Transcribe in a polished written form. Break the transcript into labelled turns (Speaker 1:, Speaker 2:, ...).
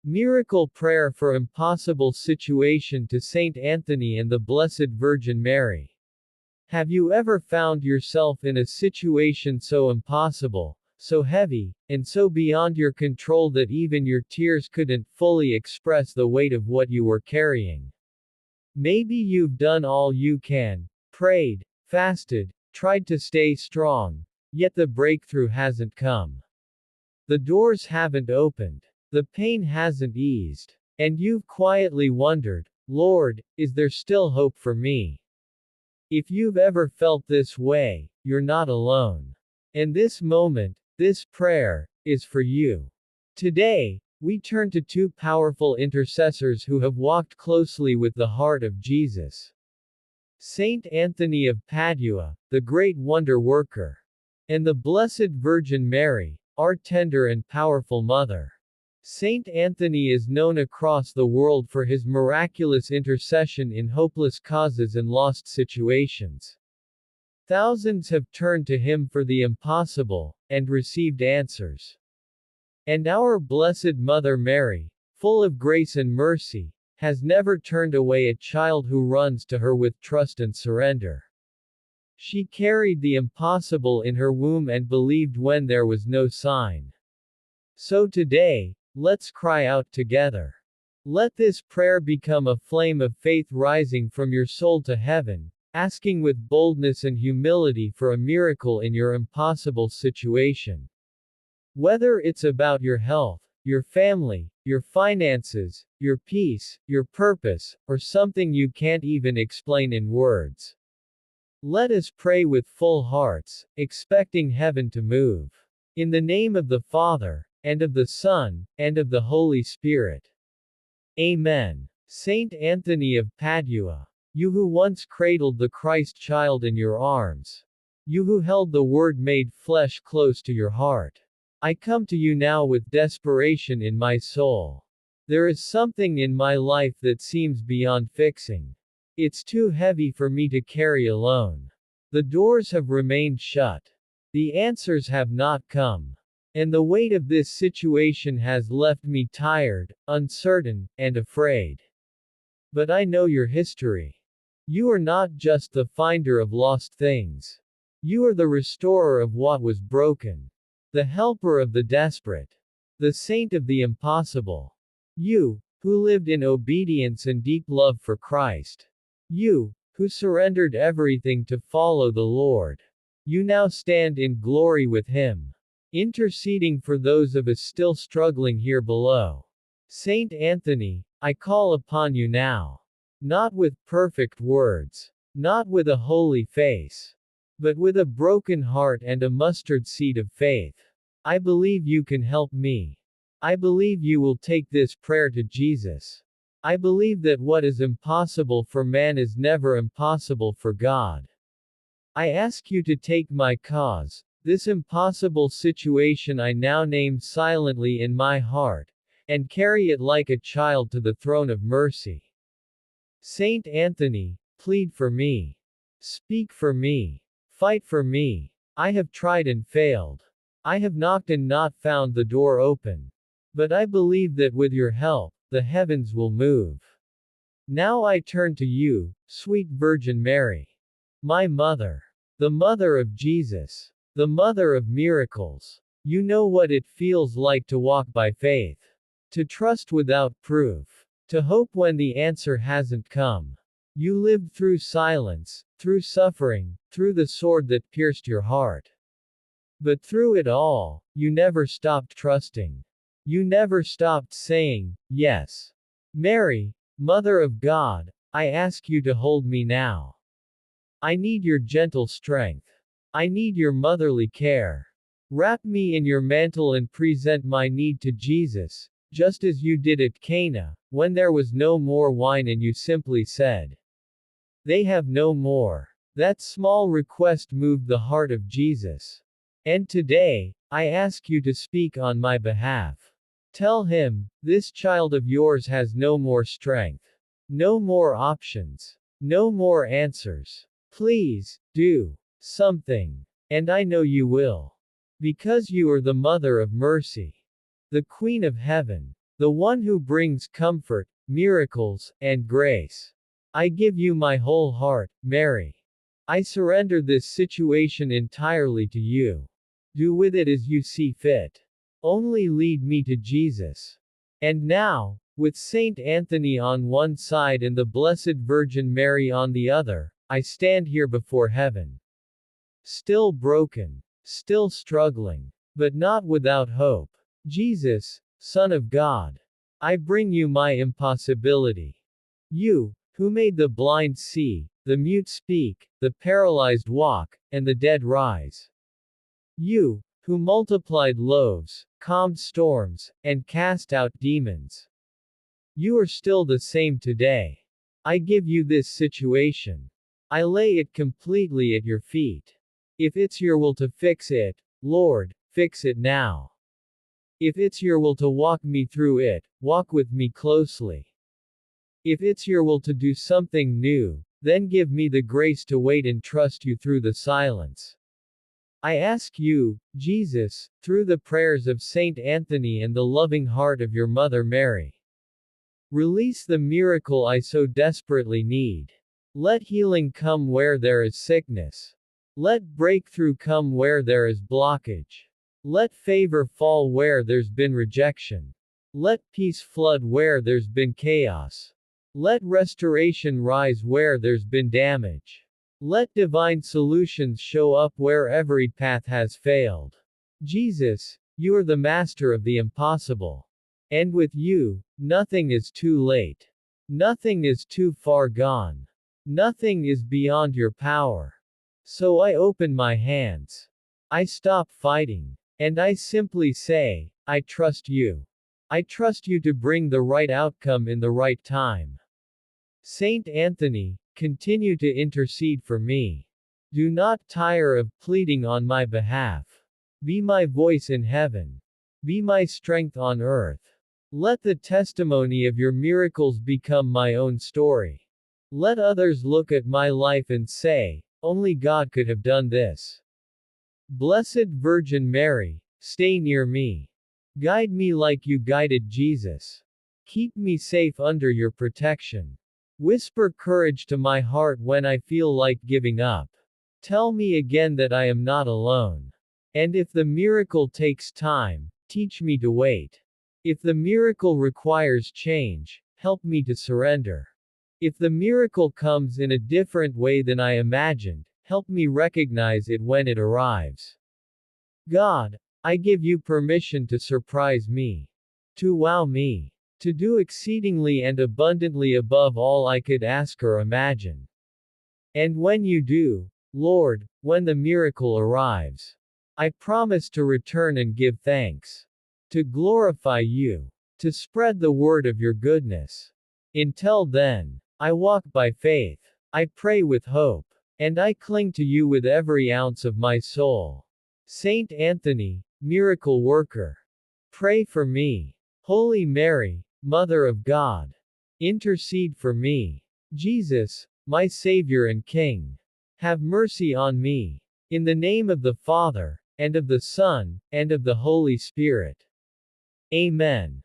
Speaker 1: Miracle Prayer for Impossible Situation to Saint Anthony and the Blessed Virgin Mary. Have you ever found yourself in a situation so impossible, so heavy, and so beyond your control that even your tears couldn't fully express the weight of what you were carrying? Maybe you've done all you can, prayed, fasted, tried to stay strong, yet the breakthrough hasn't come. The doors haven't opened. The pain hasn't eased. And you've quietly wondered, Lord, is there still hope for me? If you've ever felt this way, you're not alone. And this moment, this prayer, is for you. Today, we turn to two powerful intercessors who have walked closely with the heart of Jesus. Saint Anthony of Padua, the great wonder worker, and the Blessed Virgin Mary, our tender and powerful Mother. Saint Anthony is known across the world for his miraculous intercession in hopeless causes and lost situations. Thousands have turned to him for the impossible, and received answers. And our Blessed Mother Mary, full of grace and mercy, has never turned away a child who runs to her with trust and surrender. She carried the impossible in her womb and believed when there was no sign. So today, let's cry out together. Let this prayer become a flame of faith rising from your soul to heaven, asking with boldness and humility for a miracle in your impossible situation. Whether it's about your health, your family, your finances, your peace, your purpose, or something you can't even explain in words. Let us pray with full hearts, expecting heaven to move. In the name of the Father, and of the Son, and of the Holy Spirit. Amen. Saint Anthony of Padua, you who once cradled the Christ child in your arms, you who held the Word made flesh close to your heart, I come to you now with desperation in my soul. There is something in my life that seems beyond fixing. It's too heavy for me to carry alone. The doors have remained shut. The answers have not come. And the weight of this situation has left me tired, uncertain, and afraid. But I know your history. You are not just the finder of lost things. You are the restorer of what was broken. The helper of the desperate. The saint of the impossible. You, who lived in obedience and deep love for Christ. You, who surrendered everything to follow the Lord. You now stand in glory with Him, interceding for those of us still struggling here below. Saint Anthony, I call upon you now. Not with perfect words, not with a holy face, but with a broken heart and a mustard seed of faith. I believe you can help me. I believe you will take this prayer to Jesus. I believe that what is impossible for man is never impossible for God. I ask you to take my cause, this impossible situation I now name silently in my heart, and carry it like a child to the throne of mercy. Saint Anthony, plead for me. Speak for me. Fight for me. I have tried and failed. I have knocked and not found the door open. But I believe that with your help, the heavens will move. Now I turn to you, sweet Virgin Mary. My Mother. The Mother of Jesus. The Mother of miracles. You know what it feels like to walk by faith. To trust without proof. To hope when the answer hasn't come. You lived through silence, through suffering, through the sword that pierced your heart. But through it all, you never stopped trusting. You never stopped saying, yes. Mary, Mother of God, I ask you to hold me now. I need your gentle strength. I need your motherly care. Wrap me in your mantle and present my need to Jesus, just as you did at Cana, when there was no more wine and you simply said, they have no more. That small request moved the heart of Jesus. And today, I ask you to speak on my behalf. Tell him, this child of yours has no more strength. No more options. No more answers. Please, do something. And I know you will. Because you are the Mother of Mercy. The Queen of Heaven. the one who brings comfort, miracles, and grace. I give you my whole heart, Mary. I surrender this situation entirely to you. Do with it as you see fit. Only lead me to Jesus. And now, with Saint Anthony on one side and the Blessed Virgin Mary on the other, I stand here before heaven. Still broken. Still struggling. But not without hope. Jesus, Son of God. I bring you my impossibility. You, who made the blind see, the mute speak, the paralyzed walk, and the dead rise. You, who multiplied loaves, calmed storms, and cast out demons. You are still the same today. I give you this situation. I lay it completely at your feet. If it's your will to fix it, Lord, fix it now. If it's your will to walk me through it, walk with me closely. If it's your will to do something new, then give me the grace to wait and trust you through the silence. I ask you, Jesus, through the prayers of Saint Anthony and the loving heart of your Mother Mary. Release the miracle I so desperately need. Let healing come where there is sickness. Let breakthrough come where there is blockage. Let favor fall where there's been rejection. Let peace flood where there's been chaos. Let restoration rise where there's been damage. Let divine solutions show up where every path has failed. Jesus, you are the master of the impossible. And with you, nothing is too late. Nothing is too far gone. Nothing is beyond your power. So I open my hands. I stop fighting. And I simply say, I trust you. I trust you to bring the right outcome in the right time. Saint Anthony, continue to intercede for me. Do not tire of pleading on my behalf. Be my voice in heaven. Be my strength on earth. Let the testimony of your miracles become my own story. Let others look at my life and say, only God could have done this. Blessed Virgin Mary, stay near me. Guide me like you guided Jesus. Keep me safe under your protection. Whisper courage to my heart when I feel like giving up. Tell me again that I am not alone. And if the miracle takes time, teach me to wait. If the miracle requires change, help me to surrender. If the miracle comes in a different way than I imagined, help me recognize it when it arrives. God, I give you permission to surprise me. To wow me. To do exceedingly and abundantly above all I could ask or imagine. And when you do, Lord, when the miracle arrives, I promise to return and give thanks. To glorify you. To spread the word of your goodness. Until then, I walk by faith. I pray with hope. And I cling to you with every ounce of my soul. Saint Anthony, miracle worker. Pray for me. Holy Mary, Mother of God. Intercede for me. Jesus, my Savior and King. Have mercy on me. In the name of the Father, and of the Son, and of the Holy Spirit. Amen.